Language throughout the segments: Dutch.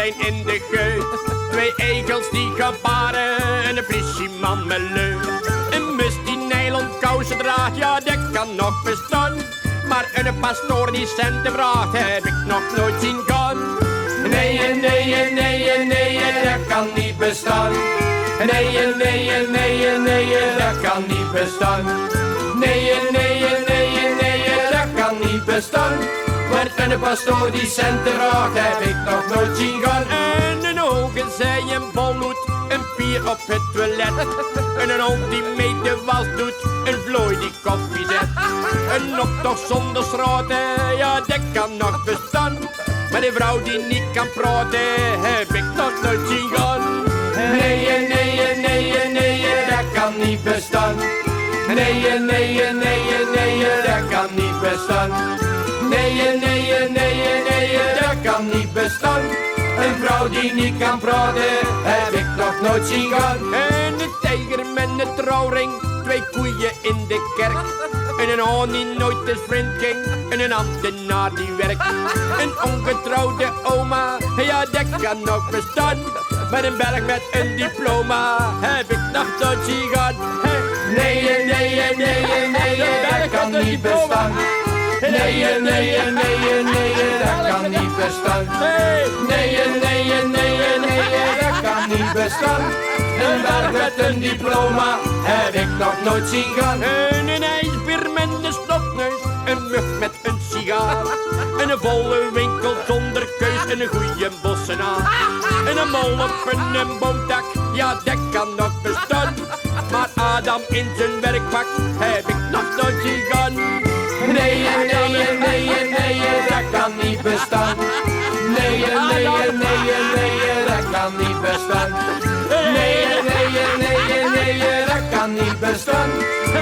zijn in de geut. Twee egels die gaan paren en een politieman met leuk. Een mus die nylon kousen draagt, ja dat kan nog bestaan. Maar een pastoor die centen vraagt, heb ik nog nooit zien gaan. Nee, nee, nee, nee, dat kan niet bestaan. Nee, nee, nee, nee, dat kan niet bestaan. Nee, nee, nee, nee, dat kan niet bestaan. Maar een pastoor die centen vraagt, heb ik nog nooit zien gaan. En een ogen zei een bolhoed, een pier op het toilet. En een hond die mee de was doet, een vlooi die koffie zet. Een optocht zonder schroten, ja dat kan nog bestaan. Maar een vrouw die niet kan praten, heb ik nog nooit zien gaan. Nee, nee, nee, nee, dat kan niet bestaan. Nee, nee, nee, nee, dat kan niet bestaan. Nee, nee, nee, nee, dat kan niet bestaan. Een vrouw die niet kan praten, heb ik nog nooit zien gaan. En een tijger met een trouwring, twee koeien in de kerk. En een haan die nooit eens vriend ging, en een ambtenaar die werkt. Een ongetrouwde oma, ja dat kan nog bestaan. Met een berg met een diploma, heb ik nog nooit zien gaan. Nee, nee, nee, nee, dat kan niet bestaan. Nee, nee, nee, nee, dat kan niet bestaan. Nee, nee, nee, nee, dat kan niet bestaan. Een berg met een diploma, heb ik nog nooit zien gaan. En een ijsbeer met een snotneus, een mug met een sigaar. En een volle winkel zonder keus en een goeie bossenaar. En een mol op een boomdak, ja dat kan nog bestaan. Maar Adam in zijn werkpak, heb ik nog nooit zien gaan. Nee, nee, nee, nee, dat kan niet bestaan. Nee, nee, nee, nee, dat kan niet bestaan. Nee, nee, nee, nee, dat kan niet bestaan.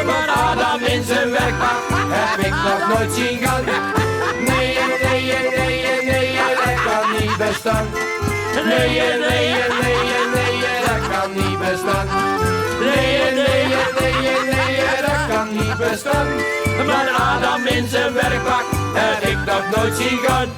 Maar Adam in zijn werkpak, heb ik nog nooit zien gaan. Nee, nee, nee, nee, dat kan niet bestaan. Nee, nee, nee, nee, dat kan niet bestaan. Nee, nee, nee, nee, dat kan niet bestaan. Maar Adam in zijn werkpak, heb ik nog nooit zien gaan.